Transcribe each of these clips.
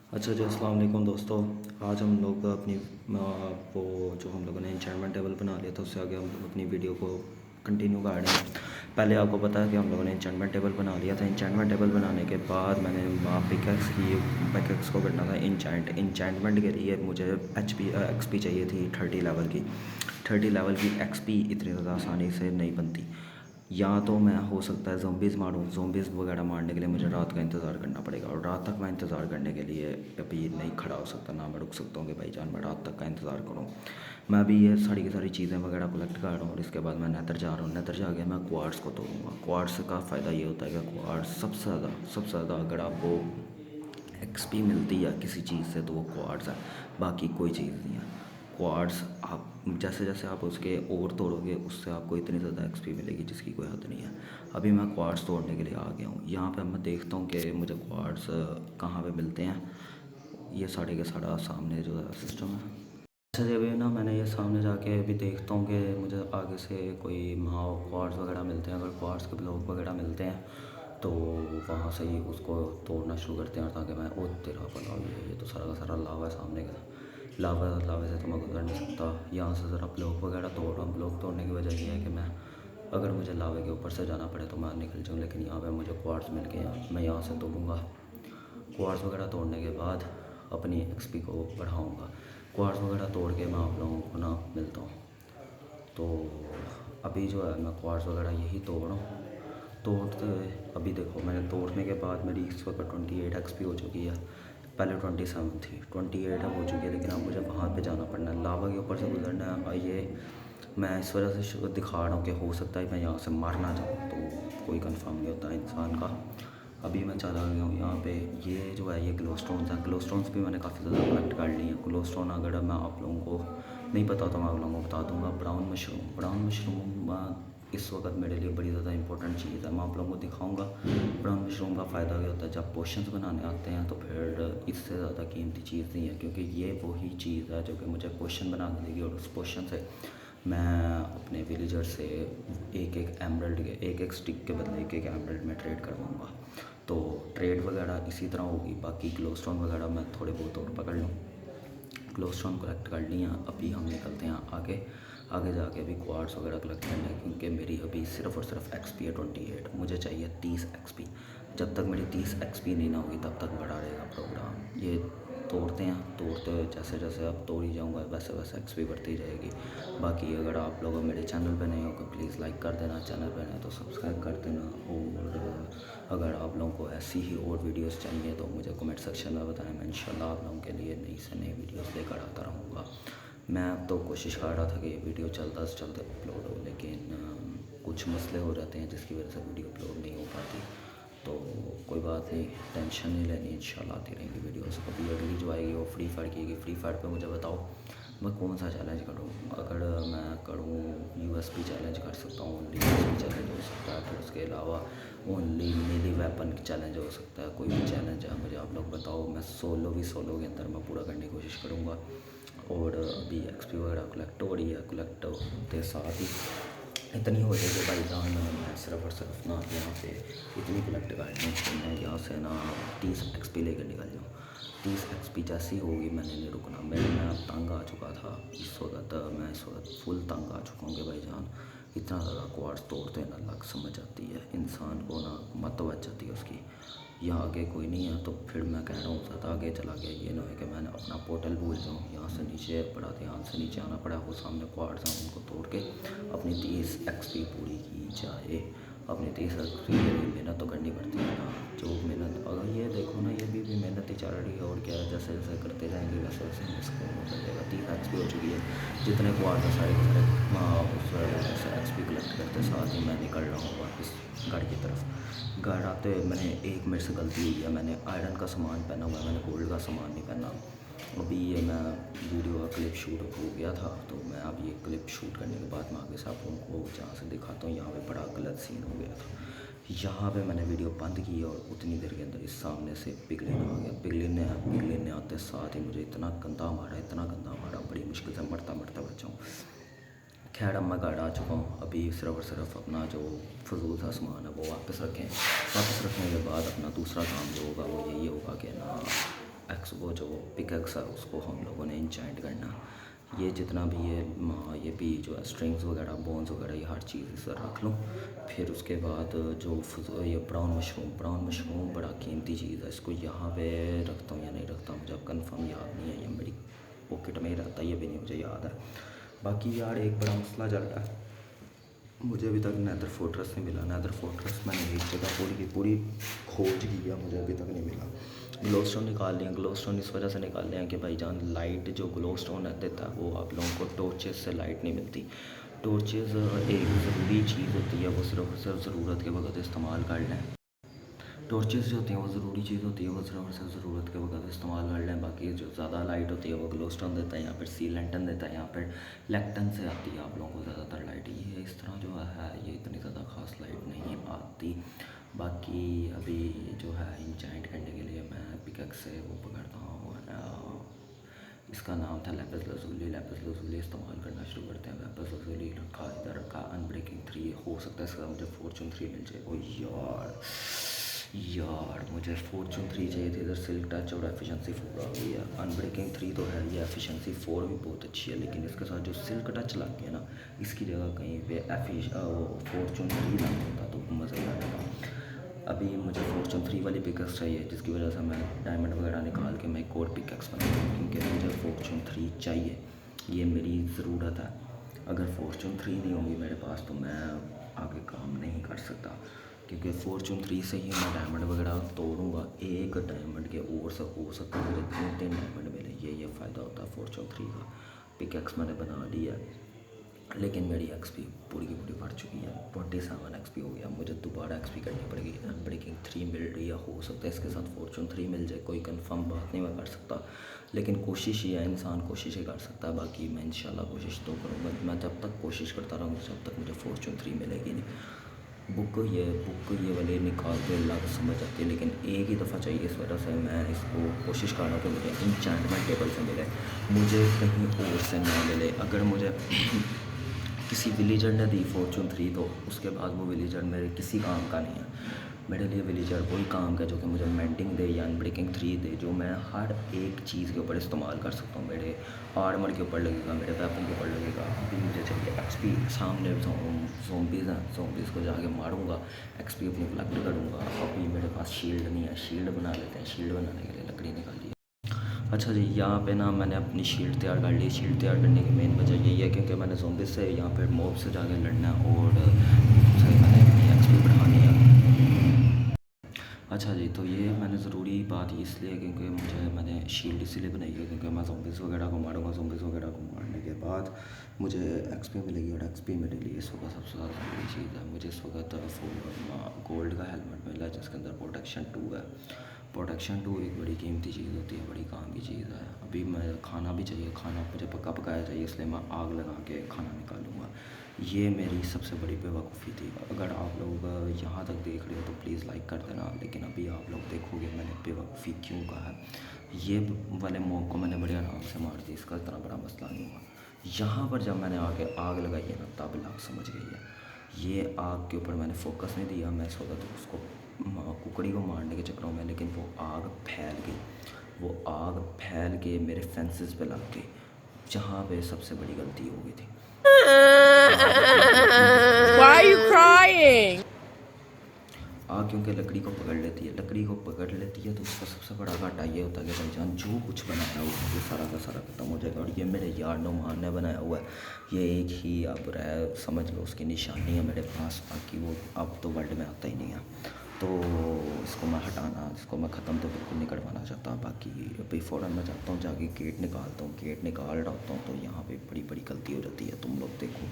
अच्छा जी, अस्सलाम वालेकुम दोस्तों। आज हम लोग अपनी वो जो हम लोगों ने एन्चेंटमेंट टेबल बना लिया था, उससे आगे हम लोग अपनी वीडियो को कंटिन्यू कर रहे हैं। पहले आपको पता है कि हम लोगों ने एन्चेंटमेंट टेबल बना लिया था। एन्चेंटमेंट टेबल बनाने के बाद मैंने पिकैक्स को करना था एन्चेंटमेंट के लिए मुझे एक्सपी चाहिए थी 30 लेवल की। 30 लेवल की एक्सपी इतनी ज़्यादा आसानी से नहीं बनती। या तो मैं हो सकता है ज़ॉम्बीज़ मारूँ, ज़ॉम्बीज़ वगैरह मारने के लिए मुझे रात का इंतज़ार करना पड़ेगा, और रात तक मैं इंतज़ार करने के लिए अभी नहीं खड़ा हो सकता, ना मैं रुक सकता हूँ कि भाई जान मैं रात तक का इंतज़ार करूँ। मैं अभी ये सारी की सारी चीज़ें वगैरह कलेक्ट कर रहा हूँ, और इसके बाद मैं नेदर जा रहा हूँ। नेदर जाके मैं क्वार्ट्ज़ को तोड़ूँगा। क्वार्ट्ज़ का फ़ायदा ये होता है कि क्वार्ट्ज़ सबसे ज़्यादा अगर आपको एक्सपी मिलती है किसी चीज़ से तो वो क्वार्ट्ज़ है, बाकी कोई चीज़ नहीं है। क्वार्ट्ज़ आप जैसे जैसे आप उसके और तोड़ोगे उससे आपको इतनी ज़्यादा एक्सपी मिलेगी जिसकी कोई हद नहीं है। अभी मैं क्वार्ट्ज़ तोड़ने के लिए आ गया हूँ। यहाँ पे मैं देखता हूँ कि मुझे क्वार्ट्ज़ कहाँ पे मिलते हैं। ये साढ़े के साढ़ा सामने जो है सिस्टम है। अच्छा जी, अभी ना मैंने ये सामने जाके अभी देखता हूँ कि मुझे आगे से कोई वहाँ क्वार्ट्ज़ वगैरह मिलते हैं। अगर क्वार्ट्ज़ के ब्लॉक वगैरह मिलते हैं तो वहाँ से ही उसको तोड़ना शुरू करते हैं, ताकि मैं ओ तेरा भला ये तो सारा का सारा लावा है सामने का। लावे से तो मैं गुजर नहीं सकता। यहाँ से ज़रा ब्लॉक वगैरह तोड़ रहा हूँ। ब्लॉक तोड़ने की वजह ये है कि मैं अगर मुझे लावे के ऊपर से जाना पड़े तो मैं निकल जाऊँ, लेकिन यहाँ पे मुझे क्वार्ट्ज़ मिल गए हैं। मैं यहाँ से तोड़ूँगा। क्वार्ट्ज़ वगैरह तोड़ने के बाद अपनी एक्सपी को बढ़ाऊँगा। क्वार्ट्ज़ वगैरह तोड़ के मैं आप लोगों को ना मिलता हूँ। तो अभी जो है मैं क्वार्ट्ज़ वगैरह यही तोड़ रहा हूँ। तोड़ते अभी देखो मैंने तोड़ने के बाद मेरी इस वक्त 28 एक्सपी हो चुकी है। पहले 27 थी, 28 अब हो चुकी है, लेकिन अब मुझे वहाँ पे जाना पड़ना है, लावा के ऊपर से गुजरना है। ये मैं इस वजह से दिखा रहा हूँ कि हो सकता है मैं यहाँ से मार ना जाऊँ, तो कोई कंफर्म नहीं होता इंसान का। अभी मैं चला गया हूँ यहाँ पे। ये जो है ये ग्लोस्टोन्स हैं। ग्लोस्टोन्स भी मैंने काफ़ी ज़्यादा कलेक्ट कर ली हैं। ग्लोस्टोन अगर मैं आप लोगों को नहीं पता तो मैं आप लोगों को बता दूँगा। ब्राउन मशरूम इस वक्त मेरे लिए बड़ी ज़्यादा इंपॉर्टेंट चीज़ है। मैं आप लोगों को दिखाऊंगा ब्राउन मशरूम का फ़ायदा क्या होता है। जब पोशंस बनाने आते हैं तो फिर इससे ज़्यादा कीमती चीज़ नहीं है, क्योंकि ये वही चीज़ है जो कि मुझे पोशन बना के देगी, और उस पोशन से मैं अपने विलेजर से एक एक स्टिक के बदले एक एमरल्ड में ट्रेड करवाऊँगा। तो ट्रेड वगैरह इसी तरह होगी। बाकी ग्लोस्टोन वगैरह मैं थोड़े बहुत और पकड़ लूँ। ग्लोस्टोन कलेक्ट कर लिया। अभी हम निकलते हैं आगे। आगे जाके अभी क्वार्ट्स वगैरह कलेक्ट करना है, क्योंकि मेरी अभी सिर्फ़ और सिर्फ एक्सपी है 28। मुझे चाहिए 30 एक्सपी। जब तक मेरी 30 एक्सपी नहीं ना होगी तब तक बढ़ा रहेगा प्रोग्राम। ये तोड़ते हैं, तोड़ते हुए जैसे जैसे अब तोड़ ही जाऊँगा वैसे वैसे एक्सपी बढ़ती जाएगी। बाकी अगर आप लोग मेरे चैनल पे नए हो तो प्लीज़ लाइक कर देना, चैनल पे नए तो सब्सक्राइब कर देना। और अगर आप लोगों को ऐसी ही और वीडियोस चाहिए तो मुझे कमेंट सेक्शन में बताएं। मैं इंशाल्लाह आप लोगों के लिए नई से नई वीडियोस लेकर आता रहूँगा। मैं अब तो कोशिश कर रहा था कि ये वीडियो जल्द से जल्द अपलोड हो, लेकिन कुछ मसले हो जाते हैं जिसकी वजह से वीडियो अपलोड नहीं हो पाती। तो कोई बात नहीं, टेंशन नहीं लेनी, इंशाल्लाह आती रहेंगी वीडियोस। अभी अगली जो आएगी वो फ्री फायर की आएगी। फ्री फायर पे मुझे बताओ मैं कौन सा चैलेंज करूँ। अगर मैं करूँ यूएसपी चैलेंज कर सकता हूँ, ओनली यूएसपी चैलेंज हो सकता है। फिर उसके अलावा ओनली मेली वेपन चैलेंज हो सकता है। कोई भी चैलेंज है मुझे आप लोग बताओ। मैं सोलो के अंदर मैं पूरा करने की कोशिश करूँगा। और अभी एक्सपी वगैरह कलेक्ट हो रही है। कलेक्ट होते साथ ही इतनी हो जाएगी भाई जान, मैं सिर्फ और सिर्फ ना यहाँ पे इतनी कलेक्ट करनी है कि मैं यहाँ से ना 30 एक्सपी लेकर निकल जाऊँ। 30 एक्सपी जैसी होगी मैंने नहीं रुकना। मैं अब तंग आ चुका था इस वक्त। मैं इस वक्त फुल तंग आ चुका हूँ कि भाई जान इतना ज़्यादा क्वार्ट्स तोड़ते हैं ना, लग समझ आती है इंसान को ना, मत बच जाती है उसकी। यहाँ आगे कोई नहीं है तो फिर मैं कह रहा हूँ ज़्यादा आगे चला गया, ये ना है कि मैंने अपना पोर्टल भूल जाऊँ। यहाँ से नीचे बड़ा ध्यान से नीचे आना पड़ा। वो सामने क्वार्ट्स हैं उनको तोड़ के अपनी 30 एक्सपी पूरी की जाए। अपनी 30 एक्सपी के लिए मेहनत तो करनी पड़ती है ना, जो मेहनत। अगर ये देखो ना ये भी मेहनत ही चल रही है, और क्या है, जैसे जैसे करते जाएंगे वैसे वैसे इसको हो जाएगा। 30 एक्सपी हो चुकी है। जितने क्वार्ट है सारे के सारे उस एक्सपी कलेक्ट करते साथ ही मैं निकल रहा हूँ वापस घर की तरफ। घर आते मैंने एक मेरे से गलती हुई है, मैंने आयरन का सामान पहना हुआ है, मैंने गोल्ड का सामान नहीं पहना। अभी ये मैं वीडियो का क्लिप शूट हो गया था, तो मैं अब ये क्लिप शूट करने के बाद मैं आगे से आप लोगों को जहाँ से दिखाता हूँ। यहाँ पे बड़ा गलत सीन हो गया था। यहाँ पे मैंने वीडियो बंद की और उतनी देर के अंदर इस सामने से पिगलिन आ गया। पिगलिन ने आते साथ ही मुझे इतना गंदा मारा, बड़ी मुश्किल से मरता मरता बचा हूँ। खैर अब मैं घर आ चुका हूँ। अभी सिर्फ और सिर्फ अपना जो फजूल सा सामान है वो वापस रखें। वापस रखने के बाद अपना दूसरा काम जो होगा वो यही होगा कि ना वो जो पिकैक्स है उसको हम लोगों ने इंचेंट करना। ये जितना भी ये भी जो है स्ट्रिंग्स वगैरह बोन्स वगैरह ये हर चीज़ इस तरह रख लूँ। फिर उसके बाद जो ये ब्राउन मशरूम बड़ा कीमती चीज़ है, इसको यहाँ पे रखता हूँ या नहीं रखता मुझे अब कंफर्म याद नहीं है, ये मेरी पॉकेट में ही रहता है, ये भी नहीं मुझे याद है। बाकी यार एक बड़ा मसला चल रहा है, मुझे अभी तक नेदर फोर्ट्रेस नहीं मिला। नेदर फोर्ट्रेस मैंने एक जगह पूरी की पूरी खोज की है, मुझे अभी तक नहीं मिला। ग्लो स्टोन निकाल लिया, ग्लो स्टोन इस वजह से निकाल लिया कि भाईजान लाइट जो ग्लो स्टोन देता है वो आप लोगों को टॉर्चेस से लाइट नहीं मिलती। टॉर्चेस एक ज़रूरी चीज़ होती है, वो सिर्फ और सिर्फ ज़रूरत के वक्त इस्तेमाल कर लें। टॉर्चेस जो होती हैं वो ज़रूरी चीज़ होती है, वो सिर्फ और सिर्फ ज़रूरत के वक्त इस्तेमाल कर लें। बाकी जो ज़्यादा लाइट होती है वो ग्लो स्टोन देता है, यहाँ पर सी लैंटर्न देता है, यहाँ पर लैक्टन से आती है आप लोगों को ज़्यादातर लाइट। ये इस तरह जो है ये इतनी ज़्यादा ख़ास लाइट नहीं आती। बाकी अभी जो है इंचेंट करने के लिए मैं पिकैक्स से वो पकड़ता हूँ, इसका नाम था लैपिस लज़ूली। लैपिस लज़ूली इस्तेमाल करना शुरू करते हैं। लैपिस लज़ूली रखा, इधर रखा, अनब्रेकिंग 3 हो सकता है इसका मुझे फॉर्चून 3 मिल जाए। ओ यार मुझे फॉर्चून 3 चाहिए थी, इधर सिल्क टच और एफिशिएंसी 4 आ गई है। अनब्रेकिंग 3 तो है, ये एफिशिएंसी 4 भी बहुत अच्छी है, लेकिन इसके साथ जो सिल्क टच लग गया ना, इसकी जगह कहीं पे फॉर्चून 3 लग होता तो मज़ा ही आ जाता। अभी मुझे फॉर्चून 3 वाली पिकैक्स चाहिए, जिसकी वजह से मैं डायमंड वगैरह निकाल के मैं एक और पिकैक्स बनाऊँ, क्योंकि मुझे फॉर्चून 3 चाहिए, ये मेरी ज़रूरत है। अगर फॉर्चून 3 नहीं होगी मेरे पास तो मैं आगे काम नहीं कर सकता, क्योंकि फॉर्चून 3 से ही मैं डायमंड वगैरह तोड़ूँगा। एक डायमंड के और हो सकता है मुझे 3 डायमंड मिले, ये फ़ायदा होता है फॉर्चून 3 का। पिकैक्स मैंने बना ली है, लेकिन मेरी एक्सपी पूरी की पूरी बढ़ चुकी है, 47 एक्सपी हो गया। मुझे दोबारा एक्सपी करनी पड़ेगी। अनब्रेकिंग 3 मिल रही है, हो सकता है इसके साथ फॉर्चून 3 मिल जाए, कोई कंफर्म बात नहीं मैं कर सकता, लेकिन कोशिश ही है, इंसान कोशिश ही कर सकता है। बाकी मैं इंशाल्लाह कोशिश तो करूँगा, मैं जब तक कोशिश करता रहूँगा जब तक मुझे फॉर्चून 3 मिलेगी नहीं। बुक ये वाली निकाल के अलग समझ आती है, लेकिन एक ही दफ़ा चाहिए, इस वजह से मैं इसको कोशिश कर रहा हूँ कि मुझे इंचेंटमेंट टेबल से मिले, मुझे कहीं और से ना मिले। अगर मुझे किसी विलेजर ने दी फॉर्चून 3 तो उसके बाद वो विलेजर मेरे किसी काम का नहीं है। मेरे लिए विलेजर वही काम का जो कि मुझे मेंटिंग दे या अनब्रेकिंग 3 दे, जो मैं हर एक चीज़ के ऊपर इस्तेमाल कर सकता हूँ। मेरे आर्मर के ऊपर लगेगा, मेरे वेपन के ऊपर लगेगा। अभी मुझे चाहिए एक्सपी, सामने ज़ॉम्बीज़ हैं, ज़ॉम्बीज़ को जाके मारूंगा, एक्सपी अपनी कलेक्ट करूँगा। अभी मेरे पास शील्ड नहीं है, शील्ड बना लेते हैं। शील्ड बनाने के लिए लकड़ी निकालिए। अच्छा जी, यहाँ पे ना मैंने अपनी शील्ड तैयार कर ली। शील्ड तैयार करने की मेन वजह यही है क्योंकि मैंने ज़ॉम्बीज़ से यहाँ पे मॉब से जाके लड़ना है और मैंने अपनी एक्सपी बढ़ानी है। अच्छा जी, तो ये मैंने ज़रूरी बात इसलिए क्योंकि मैंने शील्ड इसीलिए बनाई है क्योंकि मैं ज़ॉम्बीज़ वगैरह को मारूंगा। ज़ॉम्बीज़ वगैरह को मारने के बाद मुझे एक्सपी मिलेगी, और एक्सपी मेरे लिए इस वक्त सबसे ज़्यादा ज़रूरी चीज़ है। मुझे इस वक्त गोल्ड का हेलमेट मिला है जिसके अंदर प्रोटेक्शन 2 है। प्रोटेक्शन 2 एक बड़ी कीमती चीज़ होती है, बड़ी काम की चीज़ है। अभी मैं खाना भी चाहिए, खाना मुझे पका पकाया चाहिए, इसलिए मैं आग लगा के खाना निकालूंगा। ये मेरी सबसे बड़ी बेवकूफ़ी थी। अगर आप लोग यहाँ तक देख रहे हो तो प्लीज़ लाइक कर देना, लेकिन अभी आप लोग देखोगे मैंने बेवकूफ़ी क्यों कहा है। ये वाले मॉब को मैंने बड़े आराम से मार दी, इसका इतना बड़ा मसला नहीं हुआ। यहाँ पर जब मैंने आगे आग लगाई है ना, तब लाग समझ गई है। ये आग के ऊपर मैंने फोकस नहीं दिया, मैं सोचा तो उसको कुकड़ी को मारने के चक्करों में, लेकिन वो आग फैल गई। वो आग फैल के मेरे फेंसेस पे लग गई, जहाँ पे सबसे बड़ी गलती हो गई थी। Why are you crying? आग क्योंकि लकड़ी को पकड़ लेती है, लकड़ी को पकड़ लेती है तो उसका सबसे बड़ा घाटा ये होता है कि भाईजान जो कुछ बनाया हुआ है वो सारा का सारा खत्म हो जाएगा। और ये मेरे यार नुमान ने बनाया हुआ है, ये एक ही अब रहा समझ लो उसकी निशानी है मेरे पास, बाकी वो अब तो वर्ल्ड में आता ही नहीं है। तो इसको मैं हटाना, इसको मैं ख़त्म तो बिल्कुल नहीं करवाना चाहता। बाकी अभी फ़ौरन मैं जाता हूँ, जाके गेट निकालता हूँ, गेट निकाल डालता हूँ, तो यहाँ पे बड़ी बड़ी गलती हो जाती है। तुम लोग देखो,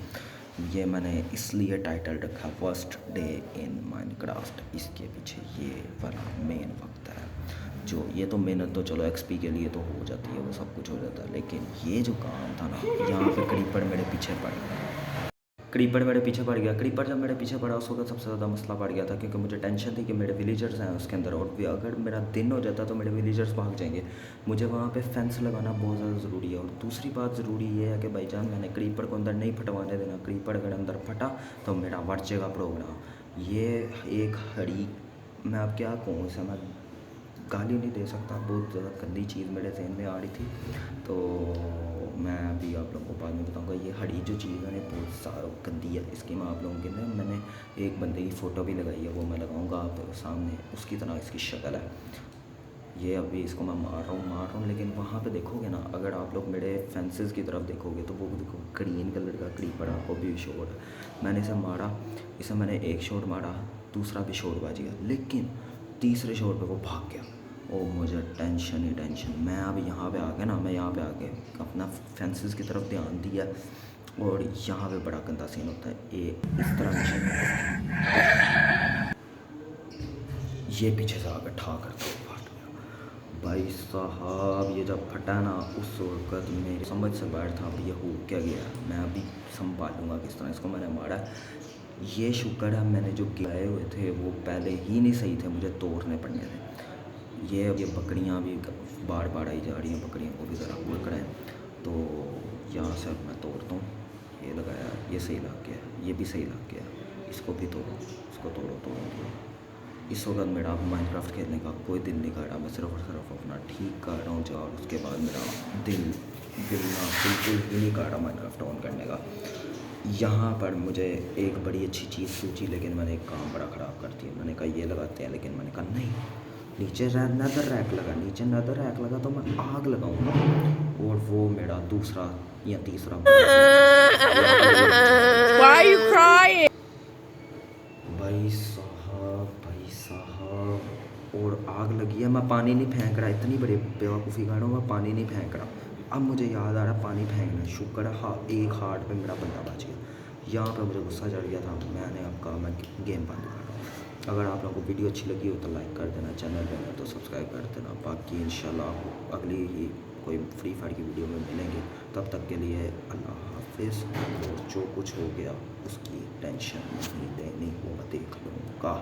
ये मैंने इसलिए टाइटल रखा फर्स्ट डे इन माइनक्राफ्ट, इसके पीछे ये वाला मेन वक्त है। जो ये तो मेहनत तो चलो एक्सपी के लिए तो हो जाती है, वो सब कुछ हो जाता है, लेकिन ये जो काम था ना, यहाँ पे क्रीपर मेरे पीछे पड़ गया। क्रीपर मेरे पीछे पड़ गया। क्रीपर जब मेरे पीछे पड़ा उस वक्त सबसे ज़्यादा मसला पड़ गया था, क्योंकि मुझे टेंशन थी कि मेरे विलेजर्स हैं उसके अंदर, और अगर मेरा दिन हो जाता तो मेरे विलेजर्स भाग जाएंगे। मुझे वहाँ पे फेंस लगाना बहुत ज़्यादा ज़रूरी है। और दूसरी बात ज़रूरी ये है कि भाईजान मैंने क्रीपर को अंदर नहीं फटवाने देना। क्रीपर अगर अंदर फटा तो मेरा वर्चे का प्रोग्राम। ये एक हड़ी, मैं अब क्या कहूँ इसे, मैं गाली नहीं दे सकता, बहुत ज़्यादा गंदी चीज़ मेरे जहन में आ रही थी। तो मैं अभी आप लोगों को बाद में बताऊंगा। ये हड़ी जो चीज़ है ना बहुत सारा गंदी है। इसकी मैं आप लोगों के लिए मैंने एक बंदे की फ़ोटो भी लगाई है, वो मैं लगाऊंगा आप सामने, उसकी तरह इसकी शक्ल है। ये अभी इसको मैं मार रहा हूँ, लेकिन वहाँ पे देखोगे ना, अगर आप लोग मेरे फेंसेस की तरफ देखोगे तो वो देखो ग्रीन कलर का क्रीपर वो भी शॉट है। मैंने इसे मारा, इसे मैंने एक शॉट मारा, दूसरा भी शॉट बाज गया, लेकिन तीसरे शॉट पे वो भाग गया। ओ मुझे टेंशन ही टेंशन। मैं अब यहाँ पे आ गया ना, मैं यहाँ पे आके अपना फेंसेस की तरफ ध्यान दिया, और यहाँ पे बड़ा गंदा सीन होता है। ये इस तरह ये पीछे से आकर ठा करता है, फाट गया भाई साहब। ये जब फटा ना, उस वक्त मेरी समझ से बाहर था अब ये हो क्या गया। मैं अभी संभालूंगा किस तरह इसको। मैंने मारा, ये शुक्र है मैंने जो गिराए हुए थे वो पहले ही नहीं सही थे, मुझे तोड़ने पड़ने थे। ये अब ये बकरियाँ भी बार बार आई जा रही हैं, बकरियों को भी ज़रा पकड़ रहे हैं। तो यहाँ से अब मैं तोड़ता हूँ। ये लगाया, ये सही लग गया, ये भी सही लग गया, इसको भी तोड़ो, इसको तोड़ो तोड़ो। इस वक्त मेरा अब माइनक्राफ्ट खेलने का कोई दिल नहीं कर रहा। मैं सिर्फ और सिर्फ अपना ठीक कर रहा हूँ और उसके बाद मेरा दिल ना बिल्कुल ही नहीं कर रहा माइनक्राफ्ट ऑन करने का। यहाँ पर मुझे एक बड़ी अच्छी चीज़ सूझी, लेकिन मैंने एक काम बड़ा ख़राब कर दिया। मैंने कहा ये लगाते हैं, लेकिन मैंने कहा नहीं, नीचे नदर रैक लगा, नीचे नदर रैक लगा तो मैं आग लगाऊंगा, और वो मेरा दूसरा या तीसरा Why are you crying? भाई साहब, और आग लगी है। मैं पानी नहीं फेंक रहा, इतनी बड़ी बेवकूफ़ी कर रहा हूँ, मैं पानी नहीं फेंक रहा। अब मुझे याद आ रहा पानी फेंकना है। शुक्र है हाँ, एक हार्ट पे मेरा बंदा बच गया। यहाँ पे मुझे गुस्सा चढ़ गया था, मैंने अब कहा मैं गेम बंद कर रहा हूँ। अगर आप लोगों को वीडियो अच्छी लगी हो तो लाइक कर देना, चैनल पे तो सब्सक्राइब कर देना। बाकी इंशाल्लाह अगली ही कोई फ्री फायर की वीडियो में मिलेंगे। तब तक के लिए अल्लाह हाफिज़। और जो कुछ हो गया उसकी टेंशन नहीं लेनी, वो मैं देख लूँगा।